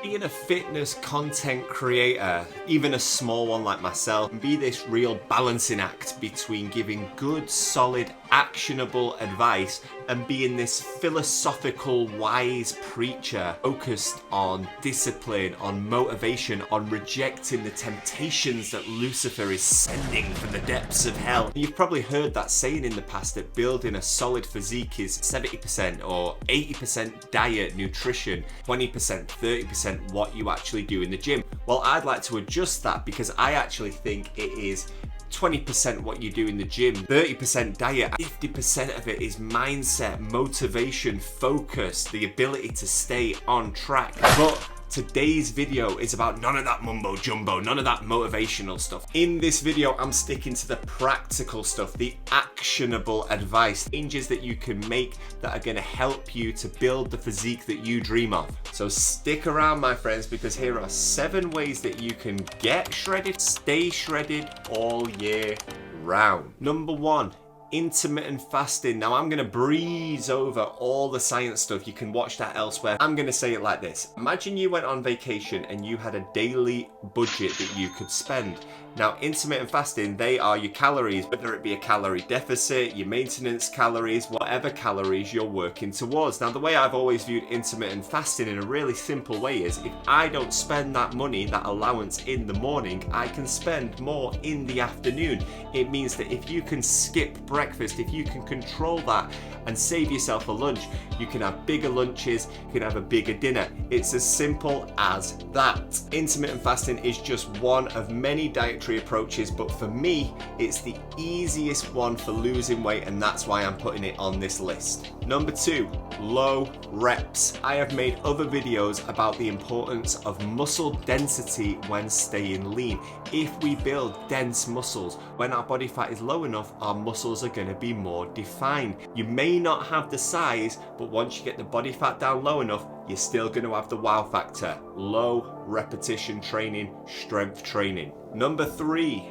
Being a fitness content creator, even a small one like myself, can be this real balancing act between giving good, solid, actionable advice and being this philosophical, wise preacher focused on discipline, on motivation, on rejecting the temptations that Lucifer is sending from the depths of hell. You've probably heard that saying in the past that building a solid physique is 70% or 80% diet, nutrition, 20%, 30% what you actually do in the gym. Well, I'd like to adjust that because I actually think it is 20% what you do in the gym, 30% diet, 50% of it is mindset, motivation, focus, the ability to stay on track. But today's video is about none of that mumbo jumbo, none of that motivational stuff. In this video, I'm sticking to the practical stuff, the actionable advice, changes that you can make that are gonna help you to build the physique that you dream of. So stick around, my friends, because here are 7 ways that you can get shredded, stay shredded all year round. Number 1. Intermittent fasting. Now I'm going to breeze over all the science stuff. You can watch that elsewhere. I'm going to say it like this. Imagine you went on vacation and you had a daily budget that you could spend. Now, intermittent fasting, they are your calories, whether it be a calorie deficit, your maintenance calories, whatever calories you're working towards. Now, the way I've always viewed intermittent fasting in a really simple way is if I don't spend that money, that allowance in the morning, I can spend more in the afternoon. It means that if you can skip breakfast, if you can control that and save yourself a lunch, you can have bigger lunches, you can have a bigger dinner. It's as simple as that. Intermittent fasting is just one of many dietary approaches, but for me, it's the easiest one for losing weight, and that's why I'm putting it on this list. Number 2, low reps. I have made other videos about the importance of muscle density when staying lean. If we build dense muscles, when our body fat is low enough, our muscles are going to be more defined. You may not have the size, but once you get the body fat down low enough, you're still going to have the wow factor. Low repetition training, strength training. Number 3,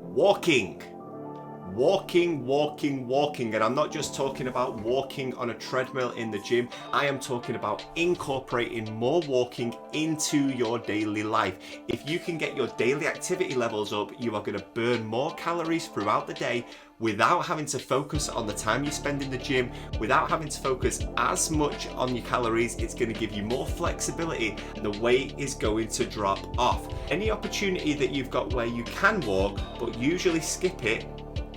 walking. Walking, and I'm not just talking about walking on a treadmill in the gym. I am talking about incorporating more walking into your daily life. If you can get your daily activity levels up, you are going to burn more calories throughout the day without having to focus on the time you spend in the gym, without having to focus as much on your calories. It's going to give you more flexibility and the weight is going to drop off. Any opportunity that you've got where you can walk, but usually skip it,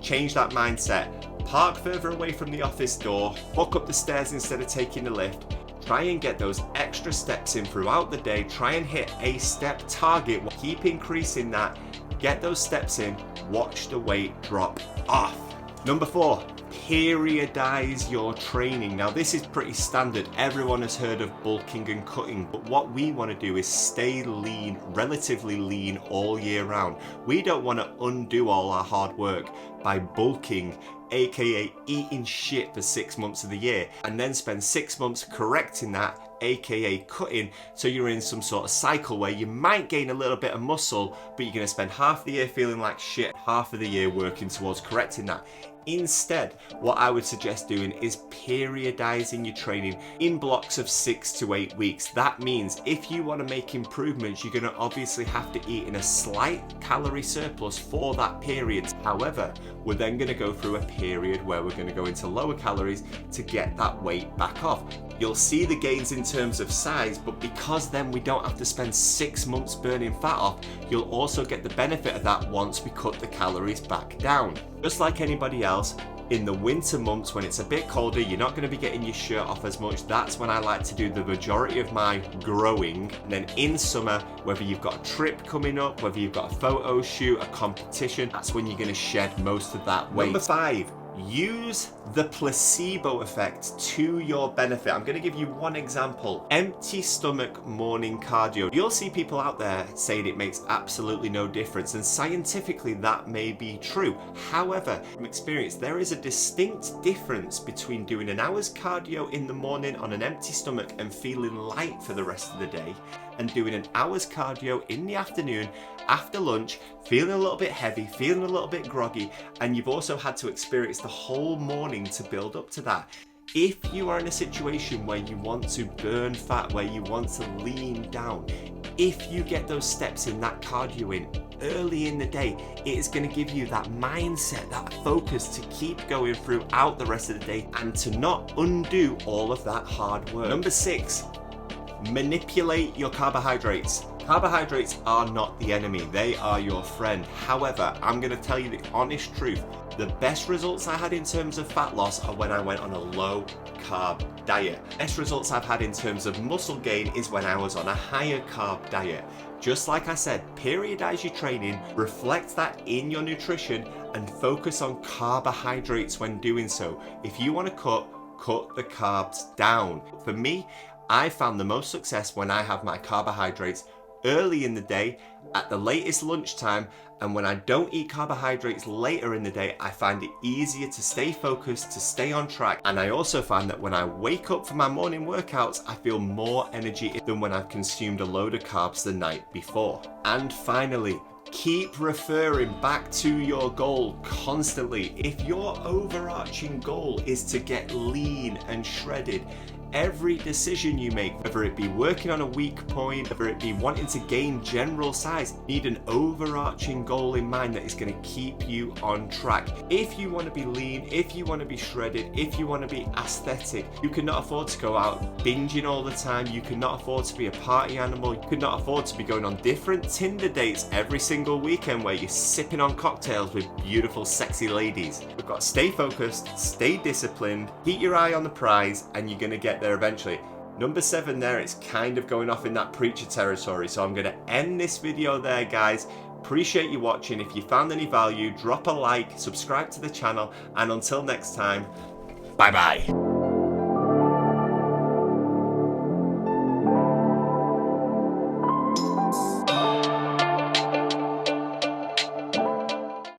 change that mindset. Park further away from the office door, walk up the stairs instead of taking the lift. Try and get those extra steps in throughout the day. Try and hit a step target. Keep increasing that. Get those steps in. Watch the weight drop off. Number 4, periodize your training. Now this is pretty standard. Everyone has heard of bulking and cutting, but what we want to do is stay lean, relatively lean all year round. We don't want to undo all our hard work by bulking, aka eating shit for 6 months of the year, and then spend 6 months correcting that, aka cutting, so you're in some sort of cycle where you might gain a little bit of muscle, but you're going to spend half the year feeling like shit, half of the year working towards correcting that. Instead, what I would suggest doing is periodizing your training in blocks of 6 to 8 weeks. That means if you want to make improvements, you're going to obviously have to eat in a slight calorie surplus for that period. However, we're then going to go through a period where we're going to go into lower calories to get that weight back off. You'll see the gains in terms of size, but because then we don't have to spend 6 months burning fat off, you'll also get the benefit of that once we cut the calories back down. Just like anybody else, in the winter months when it's a bit colder, you're not going to be getting your shirt off as much. That's when I like to do the majority of my growing. And then in summer, whether you've got a trip coming up, whether you've got a photo shoot, a competition, that's when you're going to shed most of that weight. Number 5, use the placebo effect to your benefit. I'm going to give you one example. Empty stomach morning cardio. You'll see people out there saying it makes absolutely no difference, and scientifically that may be true. However, from experience, there is a distinct difference between doing an hour's cardio in the morning on an empty stomach and feeling light for the rest of the day, and doing an hour's cardio in the afternoon after lunch, feeling a little bit heavy, feeling a little bit groggy, and you've also had to experience the whole morning to build up to that. If you are in a situation where you want to burn fat, where you want to lean down, if you get those steps in, that cardio in early in the day, it is going to give you that mindset, that focus to keep going throughout the rest of the day and to not undo all of that hard work. Number 6, manipulate your carbohydrates. Carbohydrates are not the enemy, they are your friend. However, I'm going to tell you the honest truth. The best results I had in terms of fat loss are when I went on a low carb diet. Best results I've had in terms of muscle gain is when I was on a higher carb diet. Just like I said, periodize your training, reflect that in your nutrition, and focus on carbohydrates when doing so. If you want to cut the carbs down. For me, I found the most success when I have my carbohydrates early in the day, at the latest lunchtime, and when I don't eat carbohydrates later in the day, I find it easier to stay focused, to stay on track. And I also find that when I wake up for my morning workouts, I feel more energy than when I've consumed a load of carbs the night before. And finally, keep referring back to your goal constantly. If your overarching goal is to get lean and shredded, every decision you make, whether it be working on a weak point, whether it be wanting to gain general size, you need an overarching goal in mind that is going to keep you on track. If you want to be lean, if you want to be shredded, if you want to be aesthetic, you cannot afford to go out binging all the time. You cannot afford to be a party animal. You could not afford to be going on different Tinder dates every single weekend where you're sipping on cocktails with beautiful, sexy ladies. We've got to stay focused, stay disciplined, keep your eye on the prize, and you're going to get there eventually. Number 7 there, it's kind of going off in that preacher territory, so I'm going to end this video there, guys. Appreciate you watching. If you found any value, drop a like, subscribe to the channel, and until next time, bye bye.